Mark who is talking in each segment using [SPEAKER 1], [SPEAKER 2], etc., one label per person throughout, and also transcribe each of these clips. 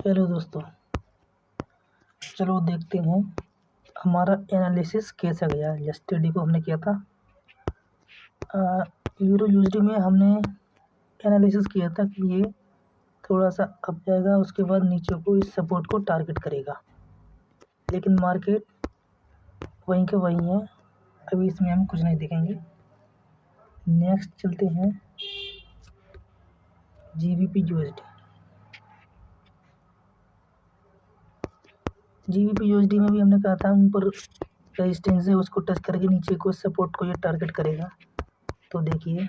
[SPEAKER 1] Hello दोस्तों, चलो देखते हैं हमारा एनालिसिस कैसा गया। यस्टरडे को हमने किया था यूरो यूएसडी में। हमने एनालिसिस किया था कि ये थोड़ा सा अप जाएगा, उसके बाद नीचे को इस सपोर्ट को टारगेट करेगा, लेकिन मार्केट वहीं के वहीं है। अभी इसमें हम कुछ नहीं देखेंगे। नेक्स्ट चलते हैं जीबीपी यूएसडी। जीबीपी यूएसडी में भी हमने कहा था ऊपर रेजिस्टेंस है, उसको टच करके नीचे को सपोर्ट को ये टारगेट करेगा। तो देखिए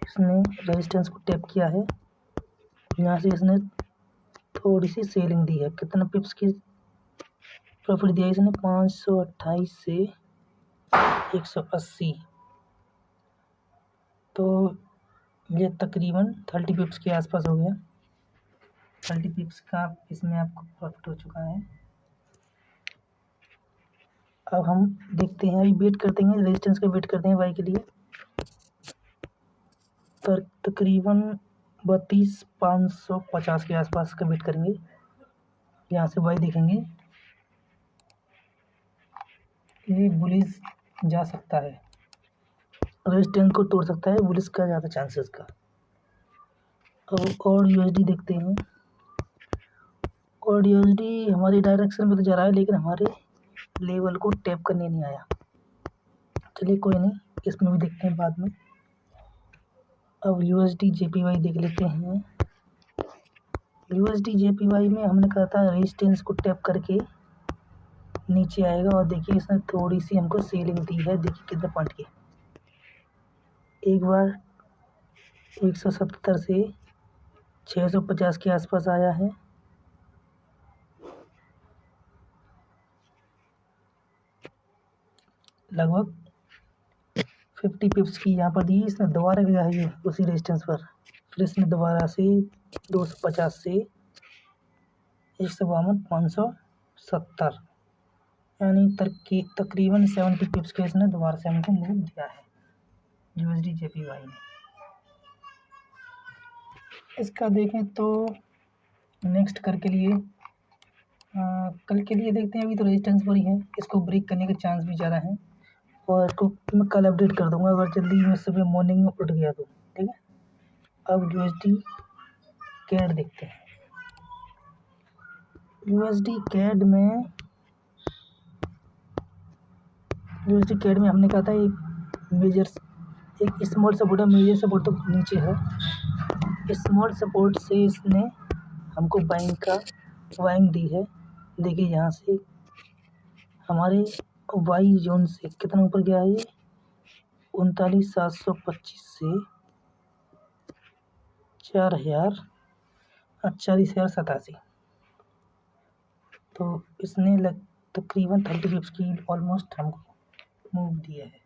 [SPEAKER 1] इसने रेजिस्टेंस को टैप किया है, यहाँ से इसने थोड़ी सी सेलिंग दी है। कितना पिप्स की प्रॉफिट दिया इसने? 528 से 180। तो ये तकरीबन 30 पिप्स के आसपास हो गया। 30 पिप्स का इसमें आपको प्रॉफिट हो चुका है। अब हम देखते हैं, अभी वेट करते हैं, रेजिस्टेंस का वेट करते हैं वाई के लिए। तकरीबन 32,550 के आसपास का वेट करेंगे। यहाँ से वाई देखेंगे, ये बुलिश जा सकता है, रेजिस्टेंस को तोड़ सकता है, बुलिश का ज़्यादा चांसेस का। और यूएसडी देखते हैं। और यूएसडी हमारी डायरेक्शन में तो जा रहा है, लेकिन हमारे लेवल को टैप करने नहीं आया। चलिए कोई नहीं, इसमें भी देखते हैं बाद में। अब यूएसडी जेपीवाई देख लेते हैं। यूएसडी जेपीवाई में हमने कहा था रेजिस्टेंस को टैप करके नीचे आएगा, और देखिए इसने थोड़ी सी हमको सेलिंग दी है। देखिए कितने पॉइंट की, एक बार 170 से 650 के आसपास आया है। लगभग 50 पिप्स की यहाँ पर दी, इसने दोबारा गया है ये उसी रेजिस्टेंस पर। फिर इसने दोबारा से 250 से 152, 570, यानी तकरीबन 70 पिप्स के इसने दोबारा से हमको मूव दिया है यूएसडी जेपीवाई ने। इसका देखें तो नेक्स्ट कल के लिए देखते हैं। अभी तो रेजिस्टेंस पर ही है, इसको ब्रेक करने के चांस भी ज़्यादा है, और इसको मैं कल अपडेट कर दूंगा अगर जल्दी में सुबह मॉर्निंग में उठ गया तो। ठीक है, अब यूएसडी कैड देखते हैं। यूएसडी कैड में हमने कहा था एक स्मॉल सपोर्ट है, मेजर सपोर्ट तो नीचे है। स्मॉल सपोर्ट से इसने हमको बाइंग दी है। देखिए यहाँ से हमारे वाई जोन से कितना ऊपर गया है ये? 39,725 से 40,87। तो इसने तकरीबन 30 पिप्स की ऑलमोस्ट हमको मूव दिया है।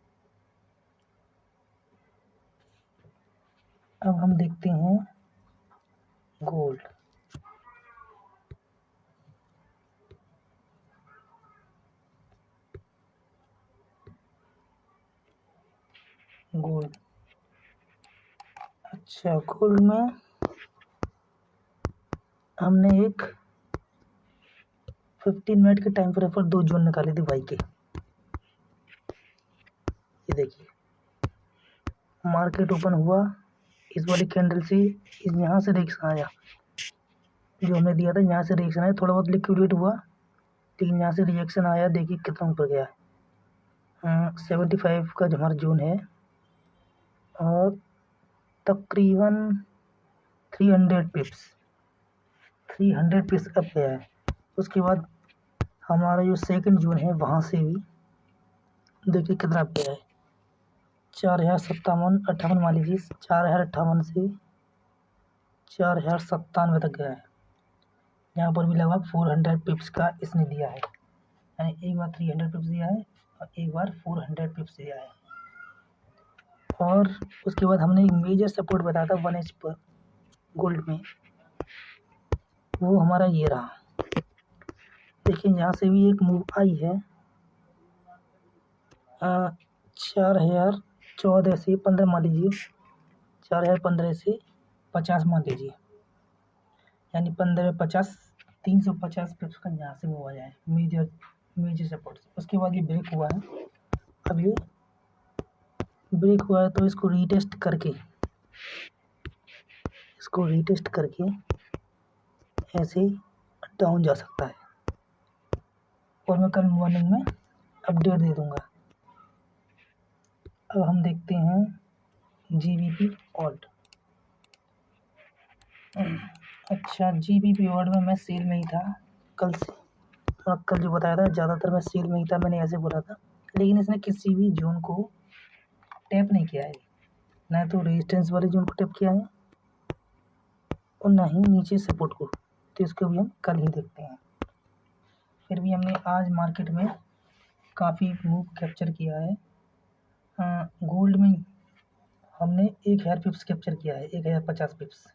[SPEAKER 1] अब हम देखते हैं गोल्ड। अच्छा, गोल्ड में हमने एक 15 मिनट के टाइम फ्रेम पर 2 जोन निकाले थे वाई के। ये देखिए मार्केट ओपन हुआ इस वाली कैंडल से, यहाँ से रिएक्शन आया, जो हमने दिया था यहाँ से रिएक्शन आया। थोड़ा बहुत लिक्विडेट हुआ, लेकिन यहाँ से रिएक्शन आया। देखिए कितना ऊपर गया, 75 का जो हमारा जोन है, और तकरीबन 300 पिप्स अप गया है। उसके बाद हमारा जो सेकंड जोन है वहाँ से भी देखिए कितना अप गया है, 4,058 मान लीजिए, 4,058 से 4,097 तक गया है। यहाँ पर भी लगभग 400 पिप्स का इसने दिया है, यानी एक बार 300 पिप्स दिया है और एक बार 400 पिप्स दिया है। और उसके बाद हमने एक मेजर सपोर्ट बताया था 1H पर गोल्ड में, वो हमारा ये रहा। देखिए यहाँ से भी एक मूव आई है 4,000 14 से 15 मान लीजिए, 4015 से 50 मान लीजिए, यानी 15 50 350 पिप्स का यहाँ से हुआ जाए मेजर सपोर्ट से। उसके बाद ये ब्रेक हुआ है। अब ये ब्रेक हुआ है तो इसको रीटेस्ट करके ऐसे डाउन जा सकता है, और मैं कल मॉर्निंग में अपडेट दे दूंगा। अब हम देखते हैं GBP ऑल्ट। अच्छा, GBP ऑल्ट में मैं सेल में ही था कल से, और कल जो बताया था ज़्यादातर मैं सेल में ही था, मैंने ऐसे बोला था। लेकिन इसने किसी भी जोन को टैप नहीं किया है, ना तो रेजिस्टेंस वाले जोन को टैप किया है और ना ही नीचे सपोर्ट को, तो इसको भी हम कल ही देखते हैं। फिर भी हमने आज मार्केट में काफ़ी मूव कैप्चर किया है। गोल्ड में हमने 1000 पिप्स कैप्चर किया है, 1050 पिप्स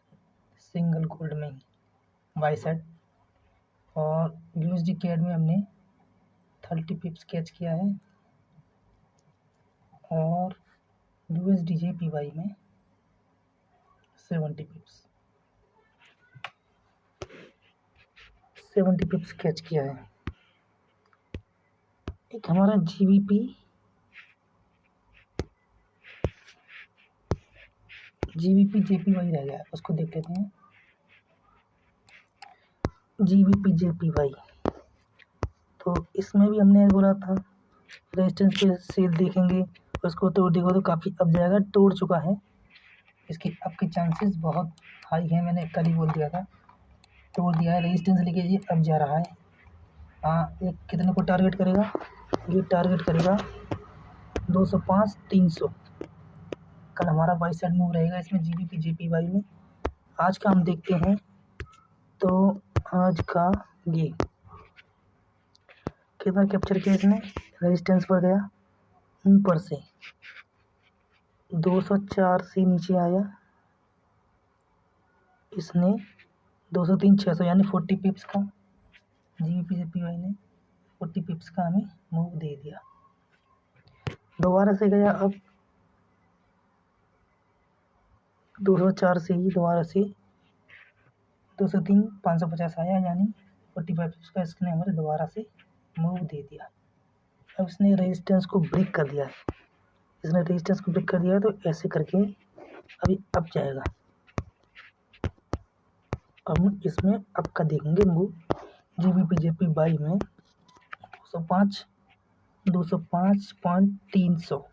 [SPEAKER 1] सिंगल गोल्ड में ही बाय साइड, और USD कैड में हमने 30 पिप्स कैच किया है, और USD JPY में 70 पिप्स कैच किया है। एक हमारा GBP JPY रह गया, उसको देख लेते हैं। GBP JPY, तो इसमें भी हमने बोला था रेजिस्टेंस पे सेल देखेंगे, उसको तोड़ देखो तो काफ़ी अप जाएगा, तोड़ चुका है। इसके अप के चांसेस बहुत हाई है, मैंने कल ही बोल दिया था। तोड़ दिया है, रेजिस्टेंस लेके ये अब जा रहा है। ये कितने को टारगेट करेगा? ये टारगेट करेगा 205 300। कल हमारा बाई साइड मूव रहेगा इसमें GBP JPY में। आज का हम देखते हैं, तो आज का ये कितना कैप्चर किया इसने, रेजिस्टेंस पर गया ऊपर से 204 से नीचे आया, इसने 203 600 यानी 40 पिप्स का GBP JPY ने 40 पिप्स का हमें मूव दे दिया। दोबारा से गया, अब 204 से ही दोबारा से 203 550 आया, यानी 45 पिप्स का इसने हमारे दोबारा से मूव दे दिया। अब इसने रेजिस्टेंस को ब्रेक कर दिया है, तो ऐसे करके अभी अप जाएगा। अब हम इसमें अप का देखेंगे मूव GBP JPY में 205.300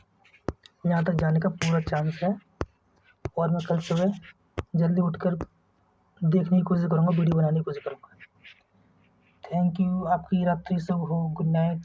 [SPEAKER 1] यहाँ तक जाने का पूरा चांस है, और मैं कल सुबह जल्दी उठकर देखने की कोशिश करूँगा, वीडियो बनाने की कोशिश करूँगा। थैंक यू, आपकी रात्रि शुभ हो, गुड नाइट।